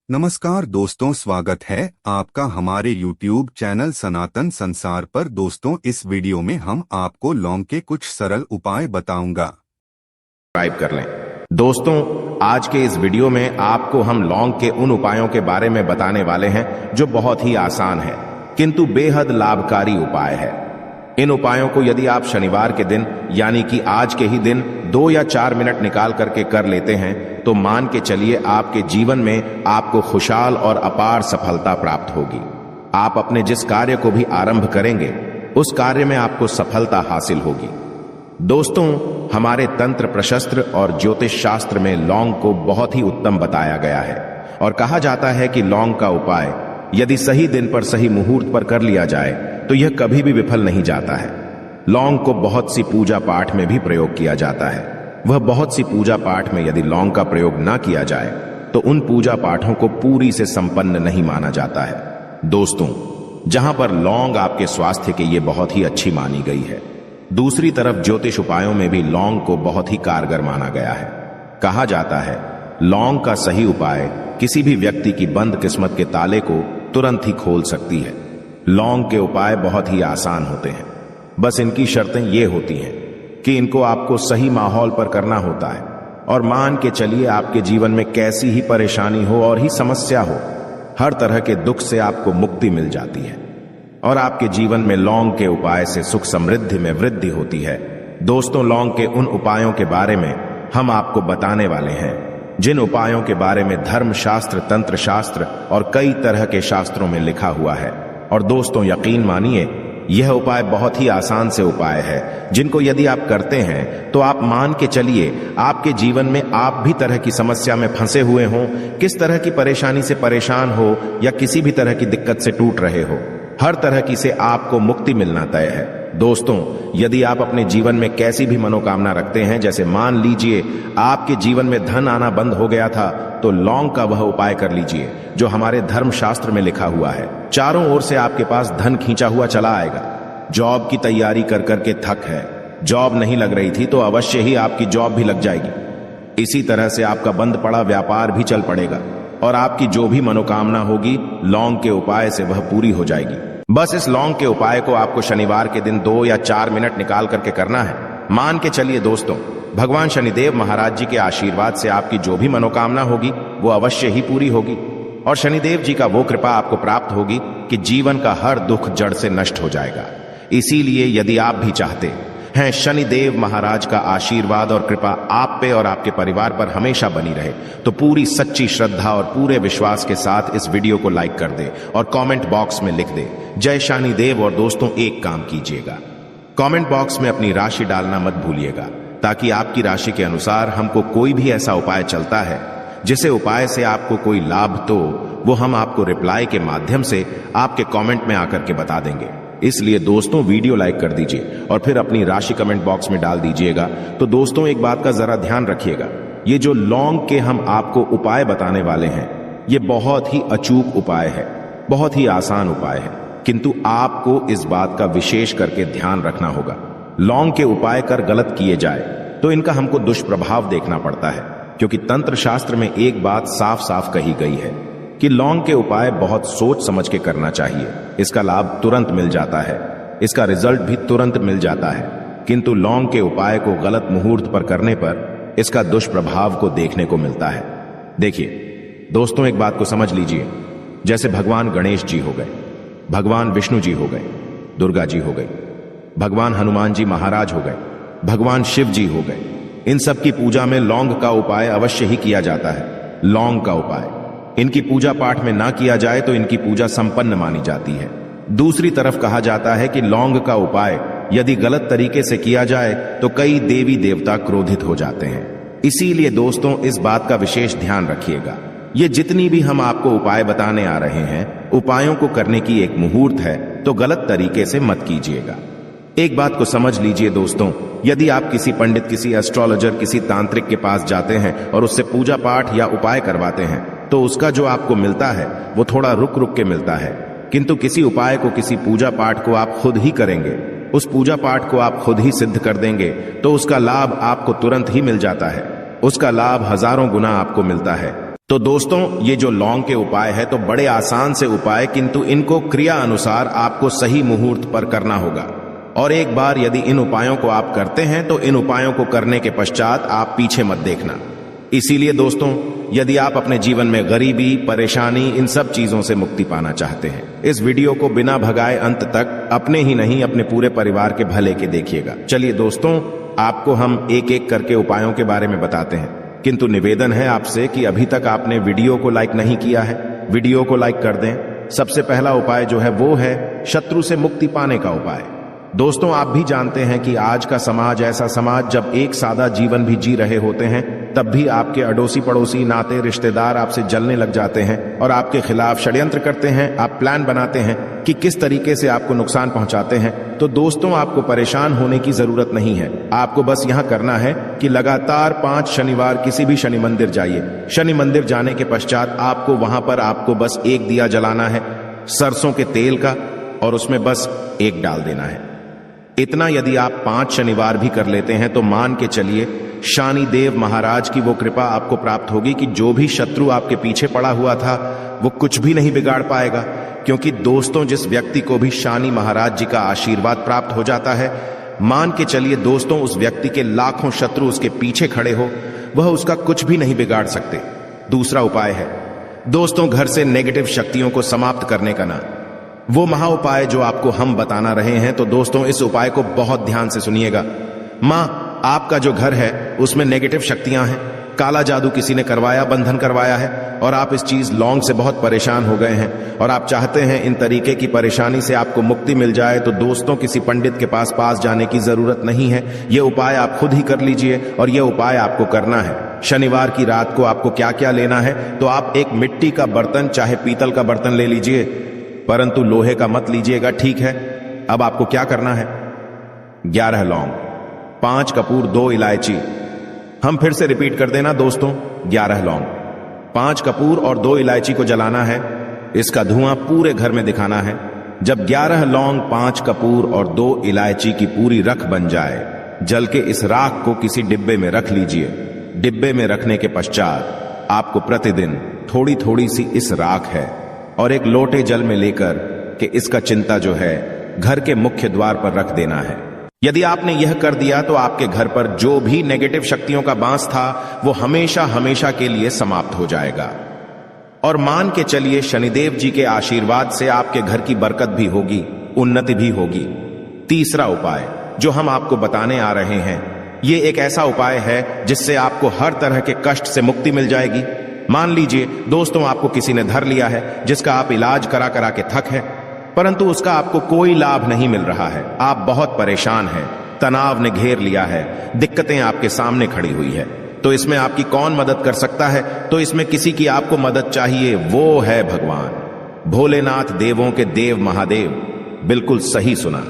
नमस्कार दोस्तों, स्वागत है आपका हमारे YouTube चैनल सनातन संसार पर। दोस्तों, इस वीडियो में हम आपको लौंग के कुछ सरल उपाय बताऊंगा। सब्सक्राइब कर लें। दोस्तों, आज के इस वीडियो में आपको हम लौंग के उन उपायों के बारे में बताने वाले हैं जो बहुत ही आसान है किंतु बेहद लाभकारी उपाय है। इन उपायों को यदि आप शनिवार के दिन यानी कि आज के ही दिन 2 या 4 मिनट निकाल करके कर लेते हैं तो मान के चलिए आपके जीवन में आपको खुशहाल और अपार सफलता प्राप्त होगी। आप अपने जिस कार्य को भी आरंभ करेंगे उस कार्य में आपको सफलता हासिल होगी। दोस्तों, हमारे तंत्र प्रशस्त्र और ज्योतिष शास्त्र में लौंग को बहुत ही उत्तम बताया गया है और कहा जाता है कि लौंग का उपाय यदि सही दिन पर सही मुहूर्त पर कर लिया जाए तो यह कभी भी विफल नहीं जाता है। लौंग को बहुत सी पूजा पाठ में भी प्रयोग किया जाता है। वह बहुत सी पूजा पाठ में यदि लौंग का प्रयोग ना किया जाए तो उन पूजा पाठों को पूरी से संपन्न नहीं माना जाता है। दोस्तों, जहां पर लौंग आपके स्वास्थ्य के लिए बहुत ही अच्छी मानी गई है, दूसरी तरफ ज्योतिष उपायों में भी लौंग को बहुत ही कारगर माना गया है। कहा जाता है लौंग का सही उपाय किसी भी व्यक्ति की बंद किस्मत के ताले को तुरंत ही खोल सकती है। लौंग के उपाय बहुत ही आसान होते हैं, बस इनकी शर्तें ये होती हैं कि इनको आपको सही माहौल पर करना होता है और मान के चलिए आपके जीवन में कैसी ही परेशानी हो और ही समस्या हो, हर तरह के दुख से आपको मुक्ति मिल जाती है और आपके जीवन में लौंग के उपाय से सुख समृद्धि में वृद्धि होती है। दोस्तों, लौंग के उन उपायों के बारे में हम आपको बताने वाले हैं जिन उपायों के बारे में धर्म शास्त्र, तंत्र शास्त्र और कई तरह के शास्त्रों में लिखा हुआ है। और दोस्तों, यकीन मानिए यह उपाय बहुत ही आसान से उपाय है जिनको यदि आप करते हैं तो आप मान के चलिए आपके जीवन में आप भी तरह की समस्या में फंसे हुए हों, किस तरह की परेशानी से परेशान हो या किसी भी तरह की दिक्कत से टूट रहे हो, हर तरह की से आपको मुक्ति मिलना तय है। दोस्तों, यदि आप अपने जीवन में कैसी भी मनोकामना रखते हैं, जैसे मान लीजिए आपके जीवन में धन आना बंद हो गया था, तो लौंग का वह उपाय कर लीजिए जो हमारे धर्म शास्त्र में लिखा हुआ है। चारों ओर से आपके पास धन खींचा हुआ चला आएगा। जॉब की तैयारी कर करके थक है, जॉब नहीं लग रही थी तो अवश्य ही आपकी जॉब भी लग जाएगी। इसी तरह से आपका बंद पड़ा व्यापार भी चल पड़ेगा और आपकी जो भी मनोकामना होगी लौंग के उपाय से वह पूरी हो जाएगी। बस इस लौंग के उपाय को आपको शनिवार के दिन 2 या 4 मिनट निकाल करके करना है। मान के चलिए दोस्तों, भगवान शनिदेव महाराज जी के आशीर्वाद से आपकी जो भी मनोकामना होगी वो अवश्य ही पूरी होगी और शनिदेव जी का वो कृपा आपको प्राप्त होगी कि जीवन का हर दुख जड़ से नष्ट हो जाएगा। इसीलिए यदि आप भी चाहते हैं शनिदेव महाराज का आशीर्वाद और कृपा आप पे और आपके परिवार पर हमेशा बनी रहे, तो पूरी सच्ची श्रद्धा और पूरे विश्वास के साथ इस वीडियो को लाइक कर दे और कमेंट बॉक्स में लिख दे जय शनिदेव। और दोस्तों, एक काम कीजिएगा, कमेंट बॉक्स में अपनी राशि डालना मत भूलिएगा, ताकि आपकी राशि के अनुसार हमको कोई भी ऐसा उपाय चलता है जिसे उपाय से आपको कोई लाभ तो वो हम आपको रिप्लाई के माध्यम से आपके कमेंट में आकर के बता देंगे। इसलिए दोस्तों, वीडियो लाइक कर दीजिए और फिर अपनी राशि कमेंट बॉक्स में डाल दीजिएगा। तो दोस्तों, एक बात का जरा ध्यान रखिएगा, ये जो लौंग के हम आपको उपाय बताने वाले हैं ये बहुत ही अचूक उपाय है, बहुत ही आसान उपाय है, किंतु आपको इस बात का विशेष करके ध्यान रखना होगा। लौंग के उपाय कर गलत किए जाए तो इनका हमको दुष्प्रभाव देखना पड़ता है, क्योंकि तंत्र शास्त्र में एक बात साफ साफ कही गई है कि लौंग के उपाय बहुत सोच समझ के करना चाहिए। इसका लाभ तुरंत मिल जाता है, इसका रिजल्ट भी तुरंत मिल जाता है, किंतु लौंग के उपाय को गलत मुहूर्त पर करने पर इसका दुष्प्रभाव को देखने को मिलता है। देखिए दोस्तों, एक बात को समझ लीजिए, जैसे भगवान गणेश जी हो गए, भगवान विष्णु जी हो गए, दुर्गा जी हो गई, भगवान हनुमान जी महाराज हो गए, भगवान शिव जी हो गए, इन सब की पूजा में लौंग का उपाय अवश्य ही किया जाता है। लौंग का उपाय इनकी पूजा पाठ में ना किया जाए तो इनकी पूजा संपन्न मानी जाती है। दूसरी तरफ कहा जाता है कि लौंग का उपाय यदि गलत तरीके से किया जाए तो कई देवी देवता क्रोधित हो जाते हैं। इसीलिए दोस्तों, इस बात का विशेष ध्यान रखिएगा। ये जितनी भी हम आपको उपाय बताने आ रहे हैं, उपायों को करने की एक मुहूर्त है, तो गलत तरीके से मत कीजिएगा। एक बात को समझ लीजिए दोस्तों, यदि आप किसी पंडित, किसी एस्ट्रोलॉजर, किसी तांत्रिक के पास जाते हैं और उससे पूजा पाठ या उपाय करवाते हैं तो उसका जो आपको मिलता है वो थोड़ा रुक रुक के मिलता है, किंतु किसी उपाय को, किसी पूजा पाठ को आप खुद ही करेंगे, उस पूजा पाठ को आप खुद ही सिद्ध कर देंगे तो उसका लाभ आपको तुरंत ही मिल जाता है, उसका लाभ हजारों गुना आपको मिलता है। तो दोस्तों ये जो लौंग के उपाय है तो बड़े आसान से उपाय, किंतु इनको क्रिया अनुसार आपको सही मुहूर्त पर करना होगा। और एक बार यदि इन उपायों को आप करते हैं तो इन उपायों को करने के पश्चात आप पीछे मत देखना। इसीलिए दोस्तों, यदि आप अपने जीवन में गरीबी, परेशानी, इन सब चीजों से मुक्ति पाना चाहते हैं, इस वीडियो को बिना भगाए अंत तक अपने ही नहीं अपने पूरे परिवार के भले के देखिएगा। चलिए दोस्तों, आपको हम एक एक करके उपायों के बारे में बताते हैं, किंतु निवेदन है आपसे कि अभी तक आपने वीडियो को लाइक नहीं किया है, वीडियो को लाइक कर दें। सबसे पहला उपाय जो है वो है शत्रु से मुक्ति पाने का उपाय। दोस्तों, आप भी जानते हैं कि आज का समाज ऐसा समाज, जब एक सादा जीवन भी जी रहे होते हैं तब भी आपके अड़ोसी पड़ोसी, नाते रिश्तेदार आपसे जलने लग जाते हैं और आपके खिलाफ षड्यंत्र करते हैं। आप प्लान बनाते हैं कि किस तरीके से आपको नुकसान पहुंचाते हैं। तो दोस्तों, आपको परेशान होने की जरूरत नहीं है। आपको बस यहां करना है कि लगातार 5 शनिवार किसी भी शनि मंदिर जाइए। शनि मंदिर जाने के पश्चात आपको वहां पर आपको बस एक दिया जलाना है सरसों के तेल का, और उसमें बस एक डाल देना है। इतना यदि आप 5 शनिवार भी कर लेते हैं तो मान के चलिए शनि देव महाराज की वो कृपा आपको प्राप्त होगी कि जो भी शत्रु आपके पीछे पड़ा हुआ था वो कुछ भी नहीं बिगाड़ पाएगा। क्योंकि दोस्तों, जिस व्यक्ति को भी शनि महाराज जी का आशीर्वाद प्राप्त हो जाता है, मान के चलिए दोस्तों, उस व्यक्ति के लाखों शत्रु उसके पीछे खड़े हो, वह उसका कुछ भी नहीं बिगाड़ सकते। दूसरा उपाय है दोस्तों, घर से नेगेटिव शक्तियों को समाप्त करने का ना, वो महा उपाय जो आपको हम बताना रहे हैं। तो दोस्तों, इस उपाय को बहुत ध्यान से सुनिएगा। मां, आपका जो घर है उसमें नेगेटिव शक्तियां हैं, काला जादू किसी ने करवाया, बंधन करवाया है, और आप इस चीज लौंग से बहुत परेशान हो गए हैं और आप चाहते हैं इन तरीके की परेशानी से आपको मुक्ति मिल जाए। तो दोस्तों, किसी पंडित के पास जाने की जरूरत नहीं है। यह उपाय आप खुद ही कर लीजिए, और यह उपाय आपको करना है। शनिवार की रात को आपको क्या क्या लेना है, तो आप एक मिट्टी का बर्तन, चाहे पीतल का बर्तन ले लीजिए, परंतु लोहे का मत लीजिएगा, ठीक है। अब आपको क्या करना है, 11 लौंग, 5 कपूर, 2 इलायची। हम फिर से रिपीट कर देना दोस्तों, 11 लौंग, 5 कपूर और 2 इलायची को जलाना है। इसका धुआं पूरे घर में दिखाना है। जब 11 लौंग, 5 कपूर और 2 इलायची की पूरी रख बन जाए, जल के इस राख को किसी डिब्बे में रख लीजिए। डिब्बे में रखने के पश्चात आपको प्रतिदिन थोड़ी थोड़ी सी इस राख है और एक लोटे जल में लेकर के इसका चिंता जो है घर के मुख्य द्वार पर रख देना है। यदि आपने यह कर दिया तो आपके घर पर जो भी नेगेटिव शक्तियों का बांस था वो हमेशा हमेशा के लिए समाप्त हो जाएगा। और मान के चलिए शनिदेव जी के आशीर्वाद से आपके घर की बरकत भी होगी, उन्नति भी होगी। तीसरा उपाय जो हम आपको बताने आ रहे हैं, ये एक ऐसा उपाय है जिससे आपको हर तरह के कष्ट से मुक्ति मिल जाएगी। मान लीजिए दोस्तों, आपको किसी ने धर लिया है जिसका आप इलाज करा करा के थक है, परंतु उसका आपको कोई लाभ नहीं मिल रहा है। आप बहुत परेशान हैं, तनाव ने घेर लिया है, दिक्कतें आपके सामने खड़ी हुई है। तो इसमें आपकी कौन मदद कर सकता है? तो इसमें किसी की आपको मदद चाहिए, वो है भगवान भोलेनाथ, देवों के देव महादेव। बिल्कुल सही सुना।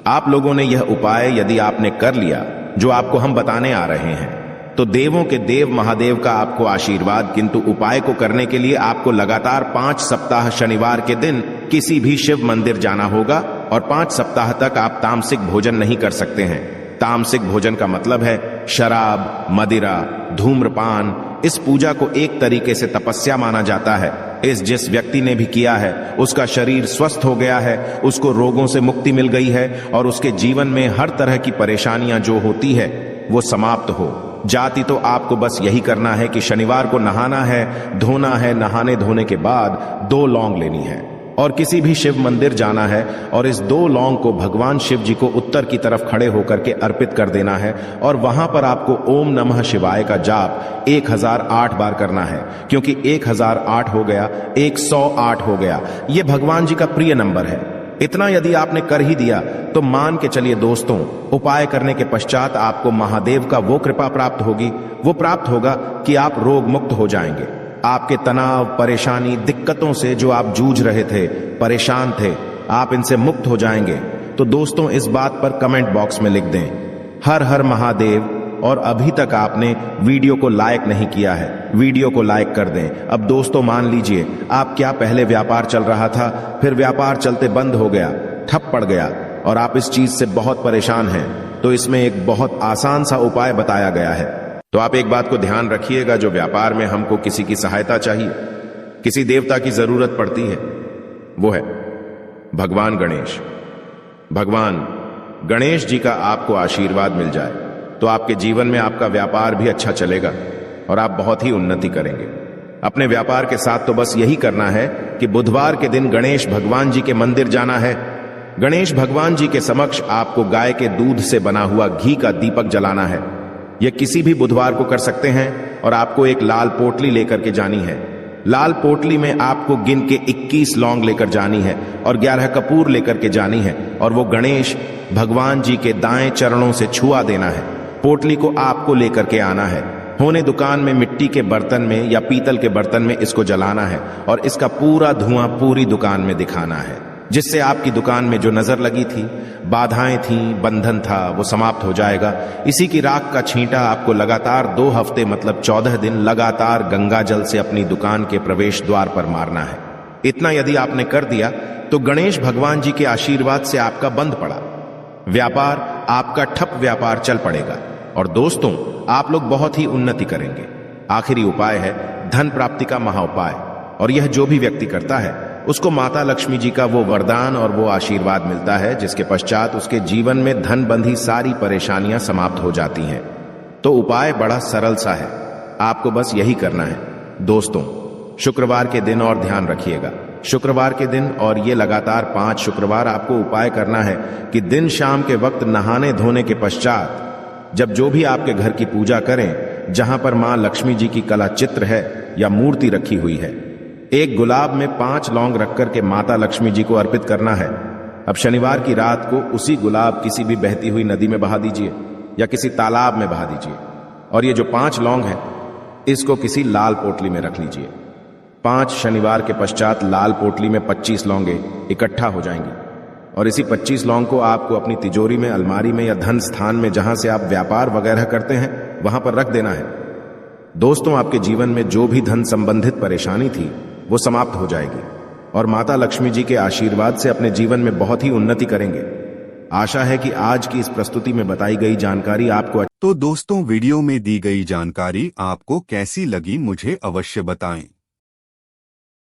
आप लोगों ने यह उपाय यदि आपने कर लिया जो आपको हम बताने आ रहे हैं, तो देवों के देव महादेव का आपको आशीर्वाद। किंतु उपाय को करने के लिए आपको लगातार 5 सप्ताह शनिवार के दिन किसी भी शिव मंदिर जाना होगा, और 5 सप्ताह तक आप तामसिक भोजन नहीं कर सकते हैं। तामसिक भोजन का मतलब है शराब, मदिरा, धूम्रपान। इस पूजा को एक तरीके से तपस्या माना जाता है। जिस व्यक्ति ने भी किया है उसका शरीर स्वस्थ हो गया है, उसको रोगों से मुक्ति मिल गई है, और उसके जीवन में हर तरह की परेशानियां जो होती है वो समाप्त हो जाती। तो आपको बस यही करना है कि शनिवार को नहाना है, धोना है, नहाने धोने के बाद 2 लौंग लेनी है और किसी भी शिव मंदिर जाना है, और इस 2 लौंग को भगवान शिव जी को उत्तर की तरफ खड़े होकर के अर्पित कर देना है। और वहां पर आपको ओम नमः शिवाय का जाप 1008 बार करना है, क्योंकि 1008 हो गया, 108 हो गया, ये भगवान जी का प्रिय नंबर है। इतना यदि आपने कर ही दिया तो मान के चलिए दोस्तों, उपाय करने के पश्चात आपको महादेव का वो कृपा प्राप्त होगी, वो प्राप्त होगा कि आप रोग मुक्त हो जाएंगे। आपके तनाव, परेशानी, दिक्कतों से जो आप जूझ रहे थे, परेशान थे, आप इनसे मुक्त हो जाएंगे। तो दोस्तों, इस बात पर कमेंट बॉक्स में लिख दें हर हर महादेव। और अभी तक आपने वीडियो को लाइक नहीं किया है, वीडियो को लाइक कर दें। अब दोस्तों मान लीजिए, आप क्या पहले व्यापार चल रहा था, फिर व्यापार चलते बंद हो गया, ठप पड़ गया, और आप इस चीज से बहुत परेशान हैं, तो इसमें एक बहुत आसान सा उपाय बताया गया है। तो आप एक बात को ध्यान रखिएगा, जो व्यापार में हमको किसी की सहायता चाहिए, किसी देवता की जरूरत पड़ती है, वो है भगवान गणेश। भगवान गणेश जी का आपको आशीर्वाद मिल जाए तो आपके जीवन में आपका व्यापार भी अच्छा चलेगा और आप बहुत ही उन्नति करेंगे। अपने व्यापार के साथ तो बस यही करना है कि बुधवार के दिन गणेश भगवान जी के मंदिर जाना है। गणेश भगवान जी के समक्ष आपको गाय के दूध से बना हुआ घी का दीपक जलाना है। यह किसी भी बुधवार को कर सकते हैं और आपको एक लाल पोटली लेकर के जानी है। लाल पोटली में आपको गिन के 21 लौंग लेकर जानी है और 11 कपूर लेकर के जानी है और वो गणेश भगवान जी के दाएं चरणों से छुआ देना है। पोटली को आपको लेकर के आना है। होने दुकान में मिट्टी के बर्तन में या पीतल के बर्तन में इसको जलाना है और इसका पूरा धुआं पूरी दुकान में दिखाना है, जिससे आपकी दुकान में जो नजर लगी थी, बाधाएं थी, बंधन था, वो समाप्त हो जाएगा। इसी की राख का छींटा आपको लगातार 2 हफ्ते मतलब 14 दिन लगातार गंगा जल से अपनी दुकान के प्रवेश द्वार पर मारना है। इतना यदि आपने कर दिया तो गणेश भगवान जी के आशीर्वाद से आपका बंद पड़ा व्यापार, आपका ठप व्यापार चल पड़ेगा और दोस्तों आप लोग बहुत ही उन्नति करेंगे। आखिरी उपाय है धन प्राप्ति का महाउपाय, और यह जो भी व्यक्ति करता है उसको माता लक्ष्मी जी का वो वरदान और वो आशीर्वाद मिलता है, जिसके पश्चात उसके जीवन में धन बंधी सारी परेशानियां समाप्त हो जाती हैं। तो उपाय बड़ा सरल सा है, आपको बस यही करना है। दोस्तों शुक्रवार के दिन और ध्यान रखिएगा, शुक्रवार के दिन और ये लगातार 5 शुक्रवार आपको उपाय करना है कि दिन शाम के वक्त नहाने धोने के पश्चात जब जो भी आपके घर की पूजा करें, जहां पर मां लक्ष्मी जी की कला चित्र है या मूर्ति रखी हुई है, एक गुलाब में 5 लौंग रख करके माता लक्ष्मी जी को अर्पित करना है। अब शनिवार की रात को उसी गुलाब किसी भी बहती हुई नदी में बहा दीजिए या किसी तालाब में बहा दीजिए और ये जो 5 लौंग है इसको किसी लाल पोटली में रख लीजिए। 5 शनिवार के पश्चात लाल पोटली में 25 लौंगे इकट्ठा हो जाएंगी और इसी 25 लौंग को आपको अपनी तिजोरी में, अलमारी में या धन स्थान में जहां से आप व्यापार वगैरह करते हैं वहां पर रख देना है। दोस्तों आपके जीवन में जो भी धन संबंधित परेशानी थी वो समाप्त हो जाएगी और माता लक्ष्मी जी के आशीर्वाद से अपने जीवन में बहुत ही उन्नति करेंगे। आशा है कि आज की इस प्रस्तुति में बताई गई जानकारी आपको तो दोस्तों वीडियो में दी गई जानकारी आपको कैसी लगी मुझे अवश्य बताएं।